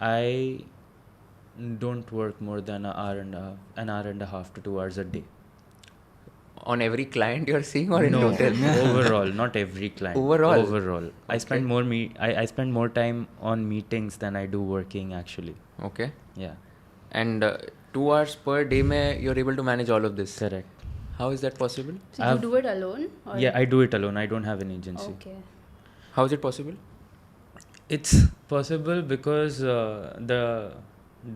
I don't work more than an hour and a half to 2 hours a day. On every client you're seeing, or in No, total? overall, not every client. Overall? I spend Okay. I spend more time on meetings than I do working actually. Okay. Yeah, And 2 hours per day mein you're able to manage all of this. correct. How is that possible? So you do it alone? Or? Yeah, I do it alone. I don't have an agency. Okay. How is it possible? It's possible because the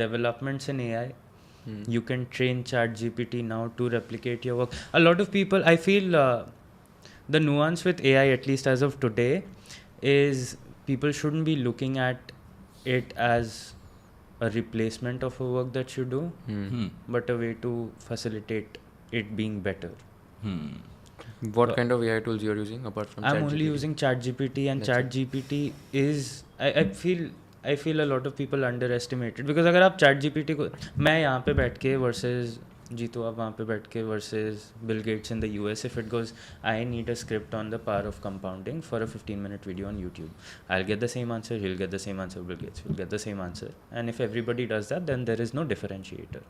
developments in AI, you can train ChatGPT now to replicate your work. A lot of people, I feel, the nuance with AI, at least as of today, is people shouldn't be looking at it as a replacement of a work that you do, but a way to facilitate it being better. What kind of AI tools you're using apart from I'm ChatGPT? only using ChatGPT, and That's it. ChatGPT is I feel a lot of people underestimate it, because अगर आप ChatGPT को, मैं यहाँ पे बैठ के versus Jitu आप वहाँ पे बैठ के versus Bill Gates in the US, if it goes, I need a script on the power of compounding for a 15-minute video on YouTube, I'll get the same answer, he'll get the same answer, Bill Gates will get the same answer, and if everybody does that, then there is no differentiator.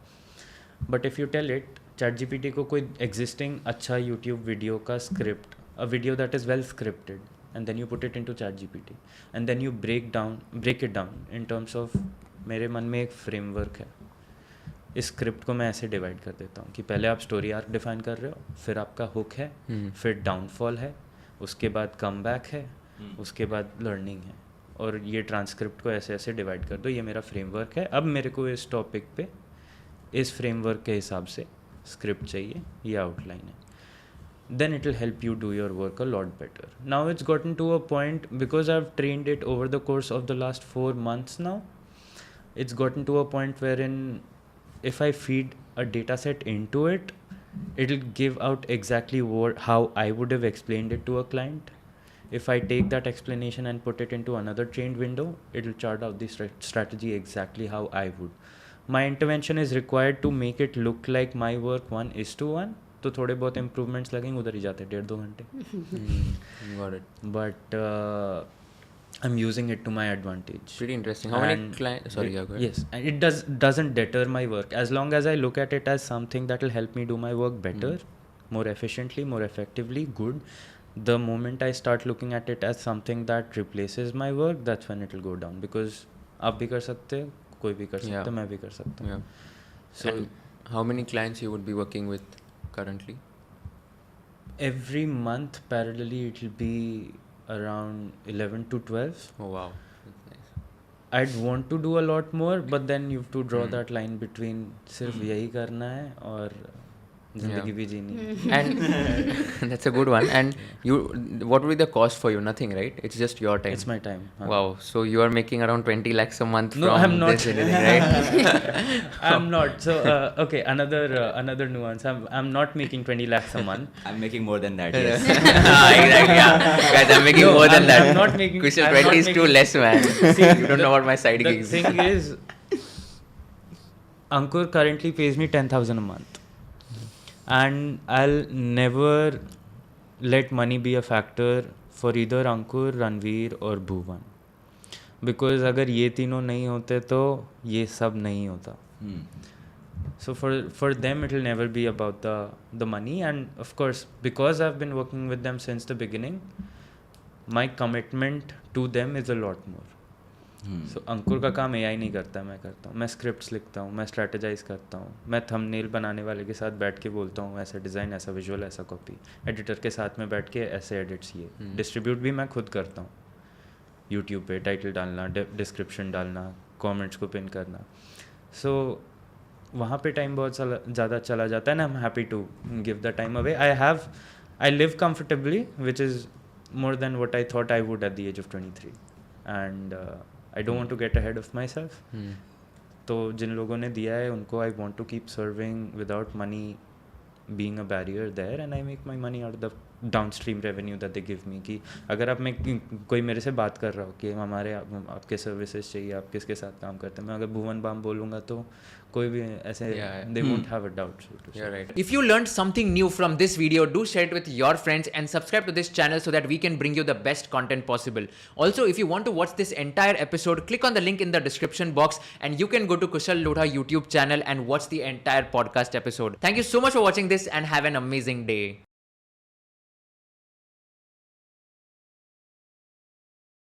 But if you tell it, ChatGPT को कोई existing अच्छा YouTube video का script, a video that is well scripted, and then you put it into ChatGPT, and then you break it down in terms of, मेरे मन में एक framework है, इस स्क्रिप्ट को मैं ऐसे डिवाइड कर देता हूँ कि पहले आप स्टोरी आर्क डिफाइन कर रहे हो, फिर आपका हुक है, फिर डाउनफॉल है, उसके बाद कम बैक है, उसके बाद लर्निंग है, और ये ट्रांसक्रिप्ट को ऐसे ऐसे डिवाइड कर दो, ये मेरा फ्रेमवर्क है, अब मेरे को इस टॉपिक पे इस फ्रेमवर्क के हिसाब से स्क्रिप्ट चाहिए, ये आउटलाइन है, then it will help you do your work a lot better. Now it's gotten to a point, because I've trained it over the course of the last 4 months now, it's gotten to a point wherein if I feed a data set into it, it'll give out exactly how I would have explained it to a client. If I take that explanation and put it into another trained window, it'll chart out the strategy exactly how I would. My intervention is required to make it look like my work 1:1, तो थोड़े बहुत improvements लगेंगे, उधर ही जाते 1.5-2 घंटे. Got it. But I'm using it to my advantage. Pretty interesting. How many clients? Sorry, yeah, go ahead. Yes, and it doesn't deter my work, as long as I look at it as something that will help me do my work better, more efficiently, more effectively, good. The moment I start looking at it as something that replaces my work, that's when it will go down, because आप भी कर सकते हो, कोई भी कर सकता है, मैं भी कर सकता हूँ. Yeah. So And how many clients you would be working with currently? every month parallelly it will be around 11 to 12. Oh wow, that's nice. I'd want to do a lot more, but then you have to draw that line between सिर्फ यही करना है और जिंदगी भी जीनी है. And that's a good one. And you, what would be the cost for you? Nothing, right? It's just your time. It's my time. Wow. So you are making around 20 lakhs a month No, from I'm not. this anything, right? I'm not. So okay, another nuance. I'm not making 20 lakhs a month. I'm making more than that. Yes. Exactly. Yeah. Guys, I'm making No, more than that. I'm not making. Kushal, I'm 20 not is too making- less, man. See, You don't know what my side the gigs. thing is, Ankur currently pays me 10,000 a month, and I'll never let money be a factor for either Ankur, Ranveer or Bhuvan, because अगर ये तीनों नहीं होते तो ये सब नहीं होता. So for them it will never be about the money, and of course because I've been working with them since the beginning, my commitment to them is a lot more. So अंकुर का काम AI नहीं करता, मैं करता हूँ. मैं scripts लिखता हूँ, मैं स्ट्रैटेजाइज करता हूँ, मैं थंबनेल बनाने वाले के साथ बैठ के बोलता हूँ ऐसा डिज़ाइन, ऐसा विजुअल, ऐसा कॉपी, एडिटर के साथ में बैठ के ऐसे एडिट्स, ये डिस्ट्रीब्यूट भी मैं खुद करता हूँ. यूट्यूब पे टाइटल डालना, डिस्क्रिप्शन डालना, कमेंट्स को पिन करना. सो वहाँ पे टाइम बहुत ज़्यादा चला जाता है, ना. I am happy to give the time away. I live comfortably, which is more than what I thought I would at the age of 23, and I don't want to get ahead of myself. तो जिन लोगों ने दिया है उनको I want to keep serving without money being a barrier there, and I make my money out of the down stream revenue that they give me कि अगर आप मैं कोई मेरे से बात कर रहा हो कि हमारे आपके सर्विसेज चाहिए, आप किसके साथ काम करते हैं, मैं अगर भुवन बाम बोलूँगा तो कोई भी ऐसे they won't have a doubt. You're right. If you learned something new from this video, do share it with your friends and subscribe to this channel so that we can bring you the best content possible. Also, if you want to watch this entire episode, click on the link in the description box and you can go to Kushal Lodha YouTube channel and watch the entire podcast episode. Thank you so much for watching this and have an amazing day.